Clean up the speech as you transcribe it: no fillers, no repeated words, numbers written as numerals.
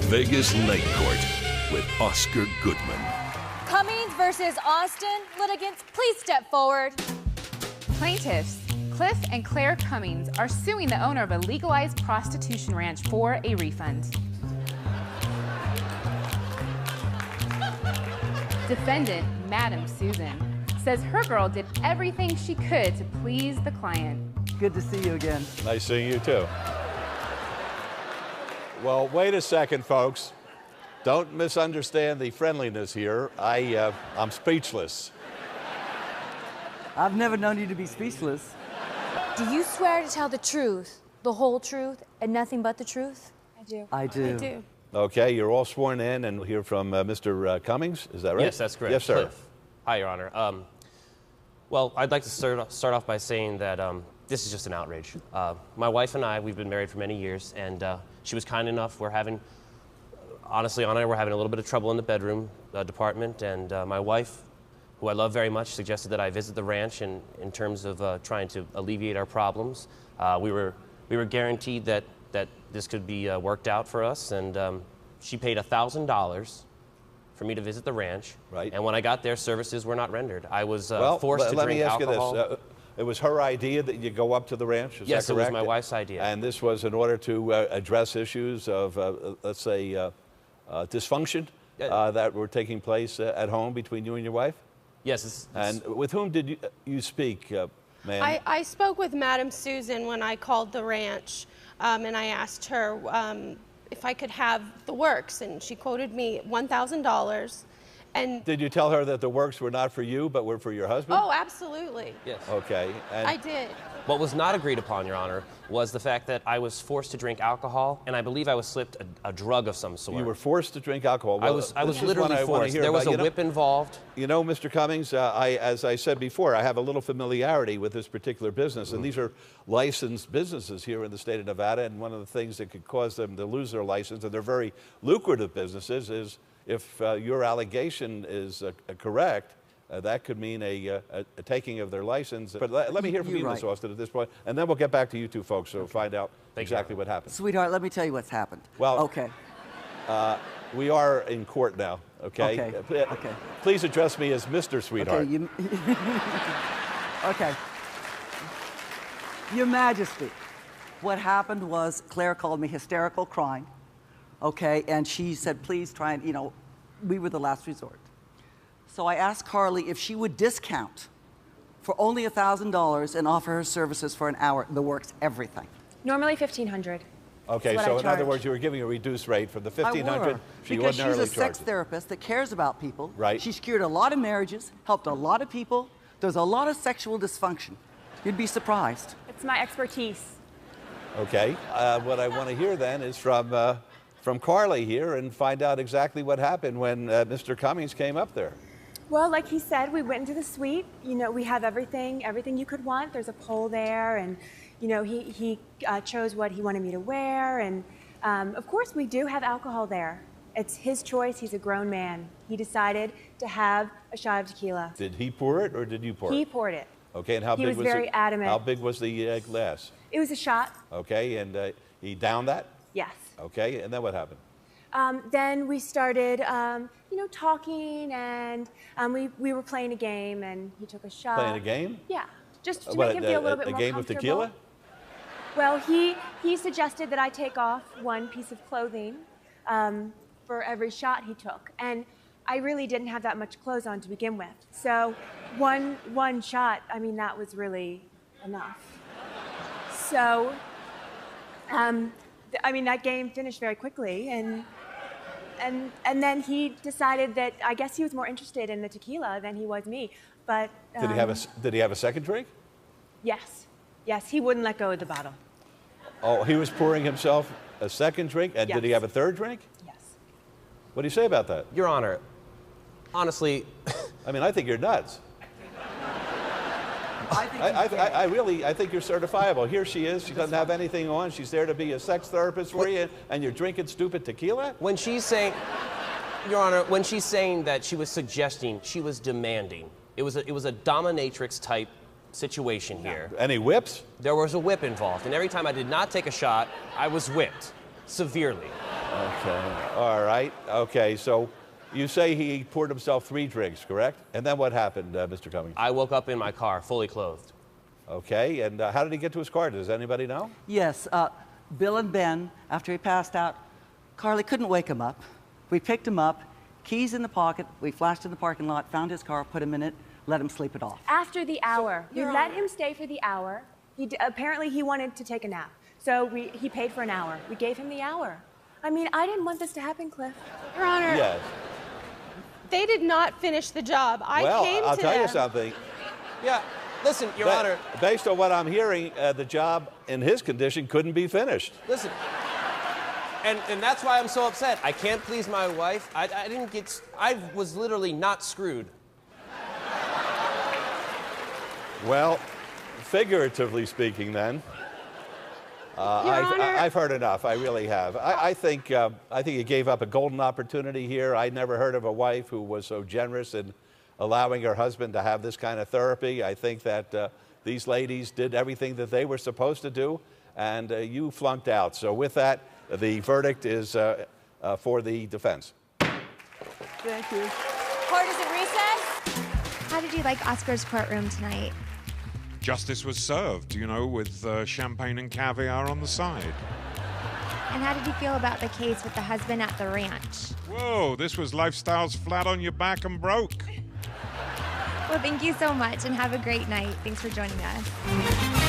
Vegas Lake Court with Oscar Goodman. Cummings versus Austin. Litigants, please step forward. Plaintiffs Cliff and Claire Cummings are suing the owner of a legalized prostitution ranch for a refund. Defendant, Madam Susan, says her girl did everything she could to please the client. Good to see you again. Nice seeing you too. Well, wait a second, folks. Don't misunderstand the friendliness here. I'm speechless. I've never known you to be speechless. Do you swear to tell the truth, the whole truth, and nothing but the truth? I do. I do. I do. Okay, you're all sworn in, and we'll hear from Mr. Cummings. Is that right? Yes, that's correct. Yes, sir. Cliff. Hi, Your Honor. Well, I'd like to start off by saying that this is just an outrage. My wife and I, we've been married for many years, and she was kind enough. Honestly, Anna and I were having a little bit of trouble in the bedroom department, and my wife, who I love very much, suggested that I visit the ranch in terms of trying to alleviate our problems. We were guaranteed that this could be worked out for us, and she paid $1,000 for me to visit the ranch. Right. And when I got there, services were not rendered. I was Well, forced to let drink me ask alcohol. you this. It was her idea that you go up to the ranch, is Yes, that it was correct? my wife's idea. And this was in order to address issues of, let's say, dysfunction that were taking place at home between you and your wife? Yes. And with whom did you speak, ma'am? I spoke with Madam Susan when I called the ranch, and I asked her if I could have the works, and she quoted me $1,000. And Did you tell her that the works were not for you, but were for your husband? oh, absolutely. Yes. Okay. And I did. What was not agreed upon, Your Honor, was the fact that I was forced to drink alcohol, and I believe I was slipped a drug of some sort. you were forced to drink alcohol. I Well, was this is literally what I wanna forced. hear There was about. a whip involved. You know, Mr. Cummings, as I said before, I have a little familiarity with this particular business, and these are licensed businesses here in the state of Nevada, and one of the things that could cause them to lose their license, and they're very lucrative businesses, is if your allegation is correct, that could mean a taking of their license. But let me hear from you, You're Ms. right. Austin, at this point, and then we'll get back to you two folks to find out exactly what happened. Sweetheart, let me tell you what's happened. Well, Okay. We are in court now, okay? Okay, okay. Please address me as Mr. Sweetheart. Okay, okay. Your Majesty, what happened was Claire called me hysterical crying, okay, and she said, please try and, we were the last resort. So I asked Carly if she would discount for only $1,000 and offer her services for an hour, the works, everything. Normally $1,500. Okay, That's what so I in other charge. words, you were giving a reduced rate from the $1,500 I were, she because she's ordinarily a sex charges. therapist that cares about people. Right. She's cured a lot of marriages, helped a lot of people. There's a lot of sexual dysfunction. You'd be surprised. It's my expertise. Okay, what I want to hear then is from Carly here and find out exactly what happened when Mr. Cummings came up there. Well, like he said, we went into the suite. We have everything you could want. There's a pole there, and he chose what he wanted me to wear, and of course we do have alcohol there. It's his choice. He's a grown man. He decided to have a shot of tequila. Did he pour it or did you pour it? He poured it. Okay, and how He big was very adamant. How big was the glass? It was a shot. Okay, and he downed that? Yes. Okay, and then what happened? Then we started, talking, and we were playing a game, and he took a shot. Playing a game? Yeah, just to What, make him feel a little bit a more game of comfortable. tequila? Well, he suggested that I take off one piece of clothing for every shot he took, and I really didn't have that much clothes on to begin with. So one shot, that was really enough. So, that game finished very quickly, and then he decided that I guess he was more interested in the tequila than he was me. But Did he have a second drink? Yes, he wouldn't let go of the bottle. Oh, he was pouring himself a second drink, and did he Yes. have a third drink? Yes. What do you say about that? Your Honor, honestly, I think you're nuts. I think you're certifiable. Here she is. She doesn't have anything on. She's there to be a sex therapist for you, and you're drinking stupid tequila? when she's saying, Your Honor, when she's saying that she was suggesting, she was demanding. It was a dominatrix type situation here. Any whips? There was a whip involved, and every time I did not take a shot, I was whipped severely. Okay, all right. Okay, so you say he poured himself 3 drinks, correct? And then what happened, Mr. Cummings? I woke up in my car, fully clothed. Okay, and how did he get to his car? Does anybody know? Yes, Bill and Ben, after he passed out, Carly couldn't wake him up. We picked him up, keys in the pocket, we flashed in the parking lot, found his car, put him in it, let him sleep it off. After the hour. We let him stay for the hour. Apparently he wanted to take a nap. So he paid for an hour. We gave him the hour. I mean, I didn't want this to happen, Cliff. Your Honor, Yes. they did not finish the job. I Well, came I'll to tell you them. something. Yeah, listen, Your Honor. Based on what I'm hearing, the job in his condition couldn't be finished. Listen. And that's why I'm so upset. I can't please my wife. I was literally not screwed. Well, figuratively speaking, then. I've heard enough. I really have. I think he gave up a golden opportunity here. I never heard of a wife who was so generous in allowing her husband to have this kind of therapy. I think that these ladies did everything that they were supposed to do, and you flunked out. So with that, the verdict is for the defense. Thank you. Court is at recess. How did you like Oscar's courtroom tonight? Justice was served, you know, with champagne and caviar on the side. And how did you feel about the case with the husband at the ranch? Whoa, this was Lifestyles Flat on Your Back and Broke. Well, thank you so much and have a great night. Thanks for joining us.